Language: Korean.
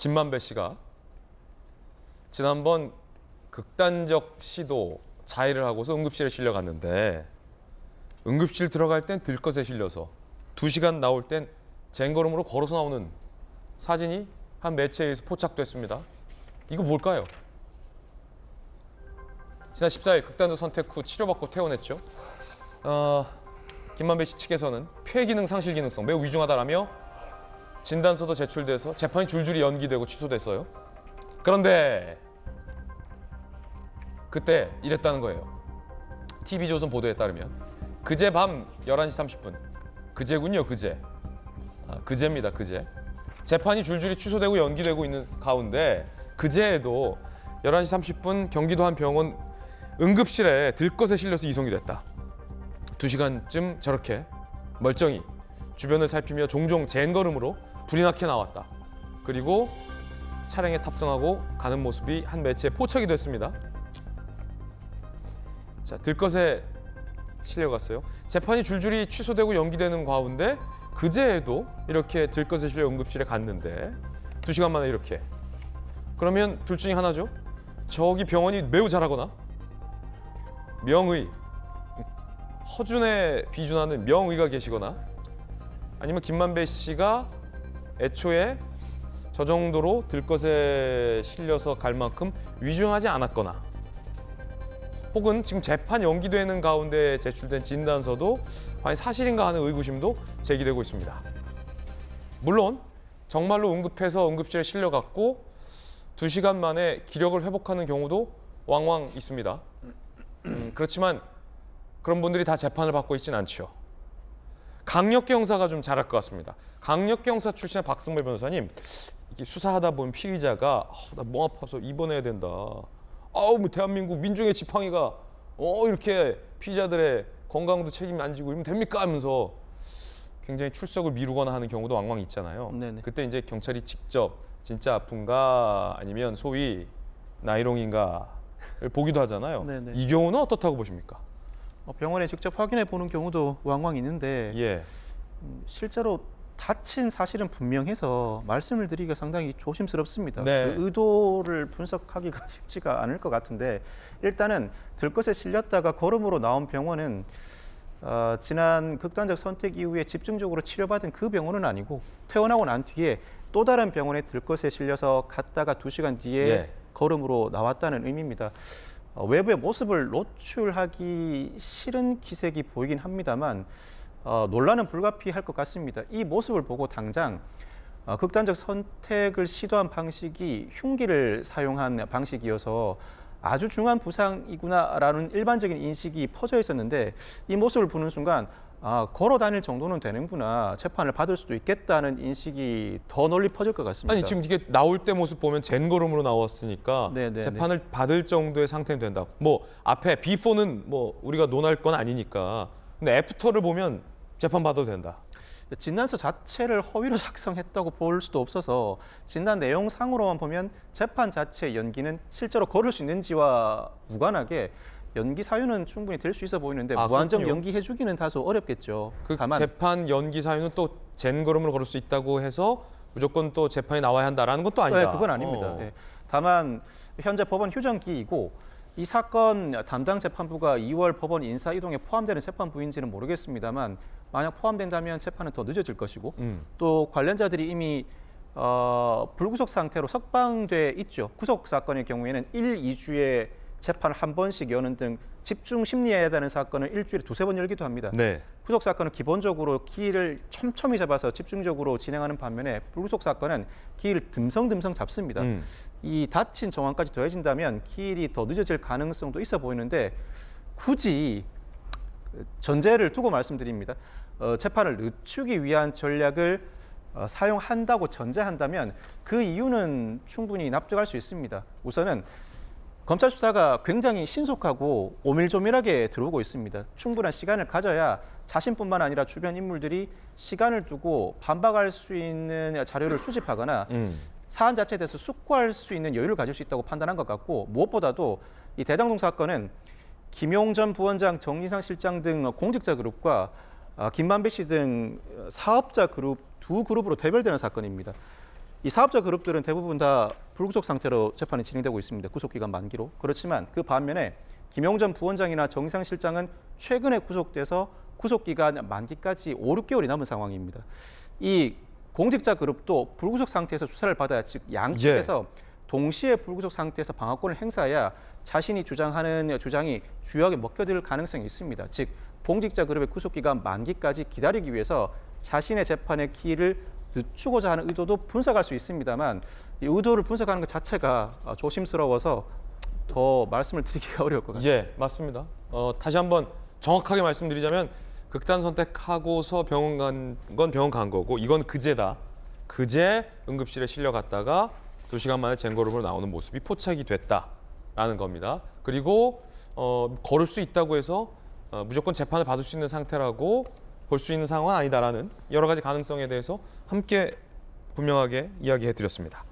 김만배 씨가 지난번 극단적 시도 자해를 하고서 응급실에 실려갔는데 응급실 들어갈 땐 들것에 실려서 2시간 나올 땐 쟁걸음으로 걸어서 나오는 사진이 한 매체에 의해서 포착됐습니다. 이거 뭘까요? 지난 14일 극단적 선택 후 치료받고 퇴원했죠. 김만배 씨 측에서는 폐기능 상실 기능성 매우 위중하다라며 진단서도 제출돼서 재판이 줄줄이 연기되고 취소됐어요. 그런데 그때 이랬다는 거예요. TV조선 보도에 따르면 그제 밤 11시 30분 그제군요. 그제입니다. 그제 재판이 줄줄이 취소되고 연기되고 있는 가운데 그제에도 11시 30분 경기도 한 병원 응급실에 들것에 실려서 이송이 됐다. 2시간쯤 저렇게 멀쩡히 주변을 살피며 종종 젠걸음으로 불이 나게 나왔다. 그리고 차량에 탑승하고 가는 모습이 한 매체에 포착이 됐습니다. 자, 들것에 실려갔어요. 재판이 줄줄이 취소되고 연기되는 가운데 그제에도 이렇게 들것에 실려 응급실에 갔는데 2시간 만에 이렇게. 그러면 둘 중에 하나죠. 저기 병원이 매우 잘하거나 명의, 허준에 비준하는 명의가 계시거나 아니면 김만배 씨가 애초에 저 정도로 들것에 실려서 갈 만큼 위중하지 않았거나 혹은 지금 재판 연기되는 가운데 제출된 진단서도 과연 사실인가 하는 의구심도 제기되고 있습니다. 물론 정말로 응급해서 응급실에 실려갔고 2시간 만에 기력을 회복하는 경우도 왕왕 있습니다. 그렇지만 그런 분들이 다 재판을 받고 있지는 않죠. 강력계 형사가 좀 잘할 것 같습니다. 강력계 형사 출신의 박승배 변호사님, 이게 수사하다 보면 피의자가 나 목 아파서 입원해야 된다. 뭐 대한민국 민중의 지팡이가 이렇게 피의자들의 건강도 책임 안 지고 이러면 됩니까? 하면서 굉장히 출석을 미루거나 하는 경우도 왕왕 있잖아요. 네네. 그때 이제 경찰이 직접 진짜 아픈가 아니면 소위 나이롱인가를 보기도 하잖아요. 네네. 이 경우는 어떻다고 보십니까? 병원에 직접 확인해 보는 경우도 왕왕 있는데 예. 실제로 다친 사실은 분명해서 말씀을 드리기가 상당히 조심스럽습니다. 네. 그 의도를 분석하기가 쉽지가 않을 것 같은데 일단은 들것에 실렸다가 걸음으로 나온 병원은 지난 극단적 선택 이후에 집중적으로 치료받은 그 병원은 아니고 퇴원하고 난 뒤에 또 다른 병원에 들것에 실려서 갔다가 2시간 뒤에 예. 걸음으로 나왔다는 의미입니다. 외부의 모습을 노출하기 싫은 기색이 보이긴 합니다만 논란은 불가피할 것 같습니다. 이 모습을 보고 당장 극단적 선택을 시도한 방식이 흉기를 사용한 방식이어서 아주 중한 부상이구나라는 일반적인 인식이 퍼져 있었는데 이 모습을 보는 순간 걸어 다닐 정도는 되는구나, 재판을 받을 수도 있겠다는 인식이 더 널리 퍼질 것 같습니다. 아니 지금 이게 나올 때 모습 보면 젠걸음으로 나왔으니까 네네네. 재판을 받을 정도의 상태는 된다. 뭐 앞에 비포는 뭐 우리가 논할 건 아니니까. 근데 애프터를 보면 재판 받아도 된다. 진단서 자체를 허위로 작성했다고 볼 수도 없어서 진단 내용상으로만 보면 재판 자체의 연기는 실제로 걸을 수 있는지와 무관하게 연기 사유는 충분히 될 수 있어 보이는데 무한정 그렇군요. 연기해주기는 다소 어렵겠죠. 그 다만 재판 연기 사유는 또 젠걸음으로 걸을 수 있다고 해서 무조건 또 재판이 나와야 한다라는 것도 아니다. 네, 그건 아닙니다. 네. 다만 현재 법원 휴정기이고 이 사건 담당 재판부가 2월 법원 인사 이동에 포함되는 재판부인지는 모르겠습니다만 만약 포함된다면 재판은 더 늦어질 것이고 또 관련자들이 이미 불구속 상태로 석방돼 있죠. 구속 사건의 경우에는 1, 2주에 재판을 한 번씩 여는 등 집중 심리해야 되는 사건을 일주일에 2-3번 열기도 합니다. 네. 구속 사건은 기본적으로 기일을 촘촘히 잡아서 집중적으로 진행하는 반면에 불구속 사건은 기일을 듬성듬성 잡습니다. 이 다친 정황까지 더해진다면 기일이 더 늦어질 가능성도 있어 보이는데 굳이 전제를 두고 말씀드립니다. 재판을 늦추기 위한 전략을 사용한다고 전제한다면 그 이유는 충분히 납득할 수 있습니다. 우선은 검찰 수사가 굉장히 신속하고 오밀조밀하게 들어오고 있습니다. 충분한 시간을 가져야 자신뿐만 아니라 주변 인물들이 시간을 두고 반박할 수 있는 자료를 수집하거나 사안 자체에 대해서 숙고할 수 있는 여유를 가질 수 있다고 판단한 것 같고 무엇보다도 이 대장동 사건은 김용 전 부원장, 정리상 실장 등 공직자 그룹과 김만배 씨 등 사업자 그룹 두 그룹으로 대별되는 사건입니다. 이 사업자 그룹들은 대부분 다 불구속 상태로 재판이 진행되고 있습니다. 구속기간 만기로. 그렇지만 그 반면에 김용 전 부원장이나 정의상 실장은 최근에 구속돼서 구속기간 만기까지 5, 6개월이 남은 상황입니다. 이 공직자 그룹도 불구속 상태에서 수사를 받아야 즉 양측에서 동시에 불구속 상태에서 방어권을 행사해야 자신이 주장하는 주장이 주요하게 먹혀들 가능성이 있습니다. 즉 공직자 그룹의 구속기간 만기까지 기다리기 위해서 자신의 재판의 기일을 늦추고자 하는 의도도 분석할 수 있습니다만 이 의도를 분석하는 것 자체가 조심스러워서 더 말씀을 드리기가 어려울 것 같습니다. 예, 맞습니다. 다시 한번 정확하게 말씀드리자면 극단 선택하고서 병원 간 건 병원 간 거고 이건 그제다. 그제 응급실에 실려갔다가 2시간 만에 쟁거름으로 나오는 모습이 포착이 됐다라는 겁니다. 그리고 걸을 수 있다고 해서 무조건 재판을 받을 수 있는 상태라고 볼 수 있는 상황은 아니다라는 여러 가지 가능성에 대해서 함께 분명하게 이야기해 드렸습니다.